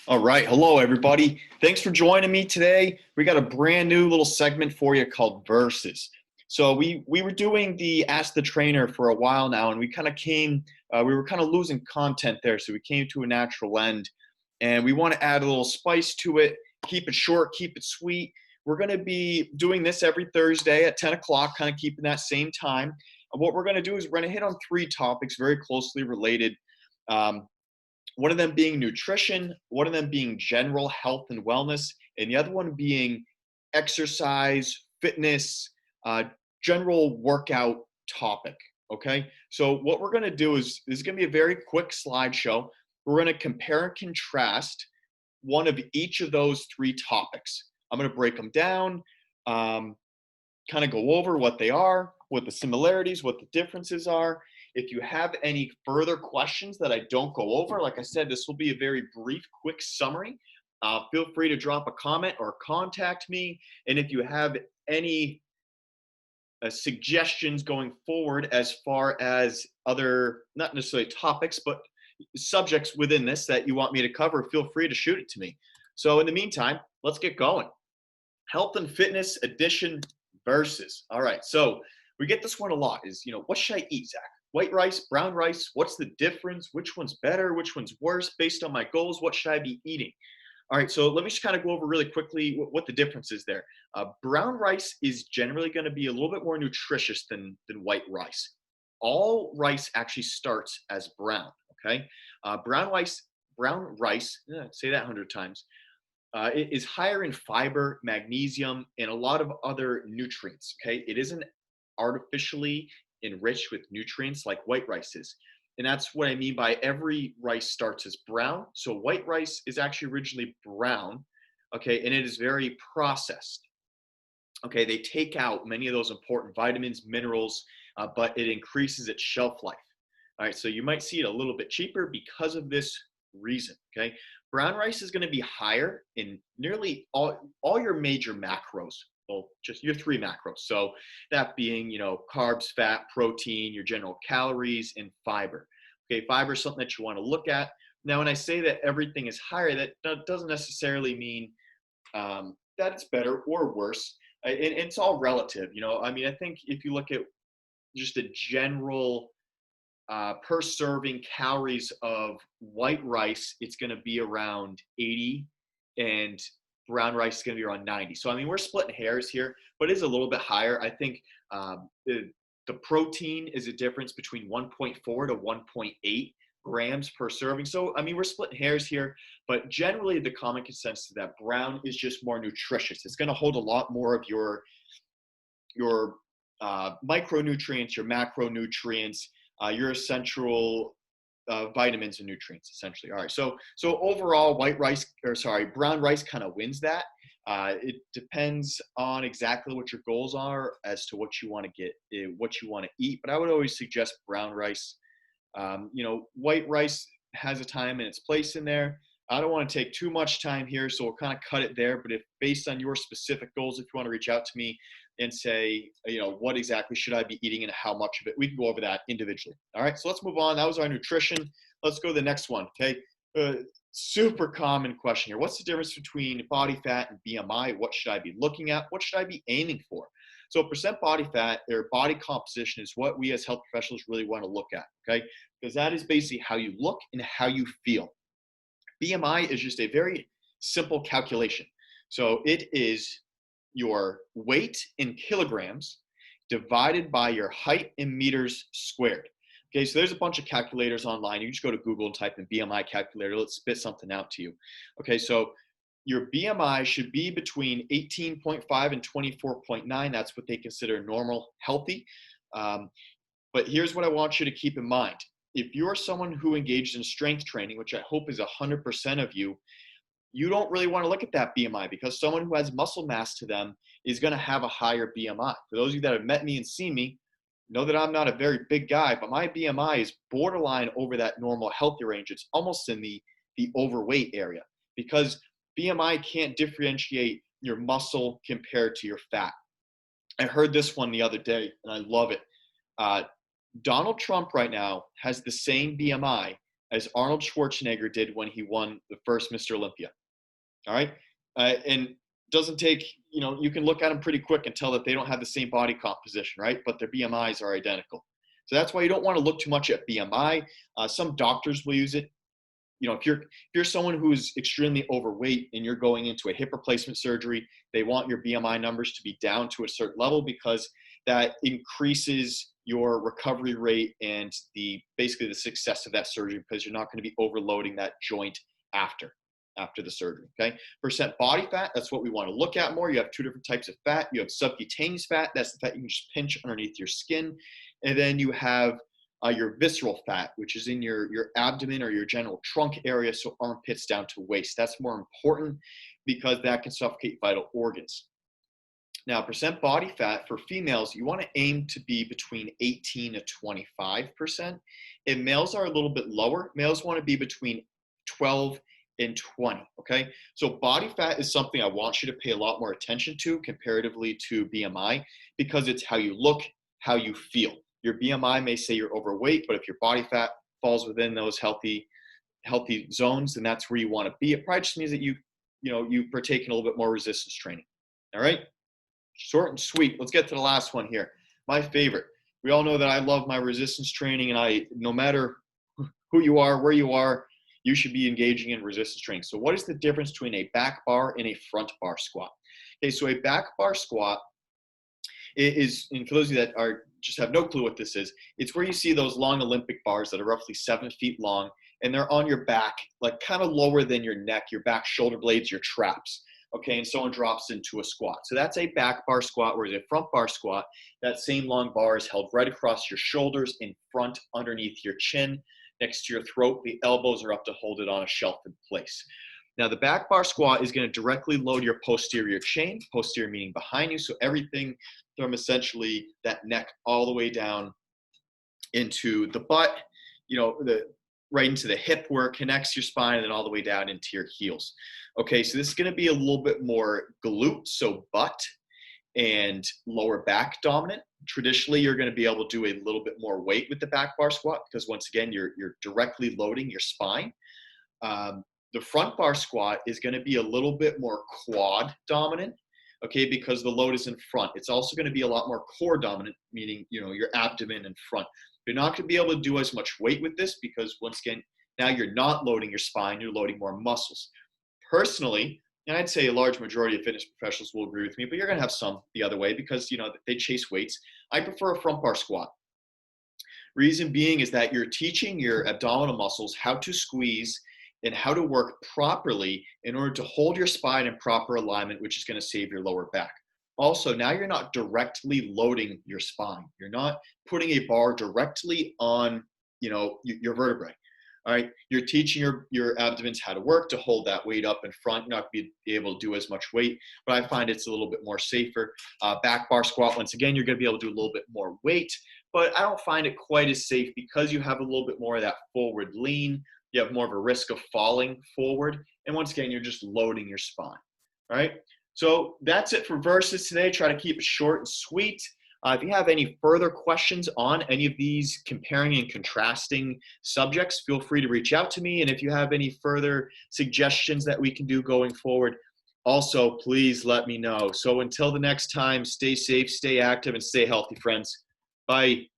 All right. Hello, everybody. Thanks for joining me today. We got a brand new little segment for you called Versus. So we were doing the Ask the Trainer for a while now, and we kind of we were kind of losing content there. So we came to a natural end, and we want to add a little spice to it, keep it short, keep it sweet. We're going to be doing this every Thursday at 10 o'clock, kind of keeping that same time. And what we're going to do is we're going to hit on three topics very closely related. Um, One of them being nutrition, one of them being general health and wellness, and the other one being exercise, fitness, uh, general workout topic. Okay. So, what we're going to do is this is going to be a very quick slideshow. We're going to compare and contrast one of each of those three topics. I'm going to break them down, um, kind of go over what they are, what the similarities, what the differences are. If you have any further questions that I don't go over, like I said, this will be a very brief, quick summary. Feel free to drop a comment or contact me. And if you have any suggestions going forward as far as other, not necessarily topics, but subjects within this that you want me to cover, feel free to shoot it to me. So, in the meantime, let's get going. Health and fitness edition versus. All right. So we get this one a lot is, what should I eat, Zach? White rice, brown rice, what's the difference? Which one's better? Which one's worse based on my goals? What should I be eating? All right, so let me just kind of go over really quickly what the difference is there. Brown rice is generally going to be a little bit more nutritious than white rice. All rice actually starts as brown. Okay, brown rice. Say that 100 times. It is higher in fiber, magnesium, and a lot of other nutrients. Okay, it isn't artificially enriched with nutrients like white rice is. And that's what I mean by every rice starts as brown. So white rice is actually originally brown, okay, and it is very processed. Okay, they take out many of those important vitamins, minerals, but it increases its shelf life. All right, so you might see it a little bit cheaper because of this reason. Okay, brown rice is going to be higher in nearly all your major macros. Well, just your three macros. So that being, carbs, fat, protein, your general calories, and fiber. Okay, fiber is something that you want to look at. Now, when I say that everything is higher, that doesn't necessarily mean that it's better or worse. It's all relative. I mean, I think if you look at just a general per serving calories of white rice, it's going to be around 80, and brown rice is going to be around 90. So, I mean, we're splitting hairs here, but it is a little bit higher. I think the protein is a difference between 1.4 to 1.8 grams per serving. So, I mean, we're splitting hairs here, but generally the common consensus is that brown is just more nutritious. It's going to hold a lot more of your micronutrients, your macronutrients, your essential vitamins and nutrients, essentially. All right. So overall, brown rice kind of wins that. It depends on exactly what your goals are as to what you want to get, what you want to eat. But I would always suggest brown rice. White rice has a time and its place in there. I don't want to take too much time here, so we'll kind of cut it there. But if based on your specific goals, if you want to reach out to me and say, what exactly should I be eating and how much of it, we can go over that individually. All right, so let's move on. That was our nutrition. Let's go to the next one. Okay, super common question here. What's the difference between body fat and BMI? What should I be looking at? What should I be aiming for? So percent body fat or body composition is what we as health professionals really want to look at. Okay, because that is basically how you look and how you feel. BMI is just a very simple calculation. So it is your weight in kilograms divided by your height in meters squared. Okay, so there's a bunch of calculators online. You just go to Google and type in BMI calculator. Let's spit something out to you. Okay, so your BMI should be between 18.5 and 24.9. That's what they consider normal, healthy. But here's what I want you to keep in mind. If you're someone who engaged in strength training, which I hope is 100% of you, you don't really want to look at that BMI because someone who has muscle mass to them is going to have a higher BMI. For those of you that have met me and seen me, know that I'm not a very big guy, but my BMI is borderline over that normal healthy range. It's almost in the overweight area because BMI can't differentiate your muscle compared to your fat. I heard this one the other day and I love it. Donald Trump right now has the same BMI as Arnold Schwarzenegger did when he won the first Mr. Olympia. All right. And doesn't take, you can look at them pretty quick and tell that they don't have the same body composition, right? But their BMIs are identical. So that's why you don't want to look too much at BMI. Some doctors will use it. If you're someone who's extremely overweight and you're going into a hip replacement surgery, they want your BMI numbers to be down to a certain level because that increases your recovery rate and basically the success of that surgery, because you're not going to be overloading that joint after the surgery. Okay. Percent body fat, that's what we want to look at more. You have two different types of fat. You have subcutaneous fat. That's the fat you can just pinch underneath your skin. And then you have your visceral fat, which is in your abdomen or your general trunk area, so armpits down to waist. That's more important because that can suffocate vital organs. Now, percent body fat for females, you want to aim to be between 18 to 25%. And males are a little bit lower. Males want to be between 12 and 20, okay? So body fat is something I want you to pay a lot more attention to comparatively to BMI, because it's how you look, how you feel. Your BMI may say you're overweight, but if your body fat falls within those healthy zones, then that's where you want to be. It probably just means that you've partaken a little bit more resistance training. All right, short and sweet. Let's get to the last one here. My favorite. We all know that I love my resistance training, and no matter who you are, where you are, you should be engaging in resistance training. So what is the difference between a back bar and a front bar squat? Okay, so a back bar squat is, and for those of you that just have no clue what this is, it's where you see those long Olympic bars that are roughly 7 feet long, and they're on your back, like kind of lower than your neck, your back shoulder blades, your traps. Okay, and someone drops into a squat. So that's a back bar squat, whereas a front bar squat, that same long bar is held right across your shoulders, in front, underneath your chin, next to your throat. The elbows are up to hold it on a shelf in place. Now, the back bar squat is going to directly load your posterior chain, posterior meaning behind you, so everything from essentially that neck all the way down into the butt, right into the hip where it connects your spine, and then all the way down into your heels. Okay, so this is going to be a little bit more glute, so butt and lower back dominant. Traditionally, you're going to be able to do a little bit more weight with the back bar squat because, once again, you're directly loading your spine. The front bar squat is going to be a little bit more quad dominant, okay, because the load is in front. It's also going to be a lot more core dominant, meaning, your abdomen and front. You're not going to be able to do as much weight with this because, once again, now you're not loading your spine, you're loading more muscles. Personally, and I'd say a large majority of fitness professionals will agree with me, but you're going to have some the other way because, they chase weights. I prefer a front bar squat. Reason being is that you're teaching your abdominal muscles how to squeeze and how to work properly in order to hold your spine in proper alignment, which is going to save your lower back. Also, now you're not directly loading your spine. You're not putting a bar directly on, your vertebrae. All right, you're teaching your abdomens how to work to hold that weight up in front. You're not going to be able to do as much weight, but I find it's a little bit more safer. Back bar squat, once again, you're going to be able to do a little bit more weight, but I don't find it quite as safe because you have a little bit more of that forward lean. You have more of a risk of falling forward. And once again, you're just loading your spine. All right. So that's it for verses today. Try to keep it short and sweet. If you have any further questions on any of these comparing and contrasting subjects, feel free to reach out to me. And if you have any further suggestions that we can do going forward, also, please let me know. So until the next time, stay safe, stay active, and stay healthy, friends. Bye.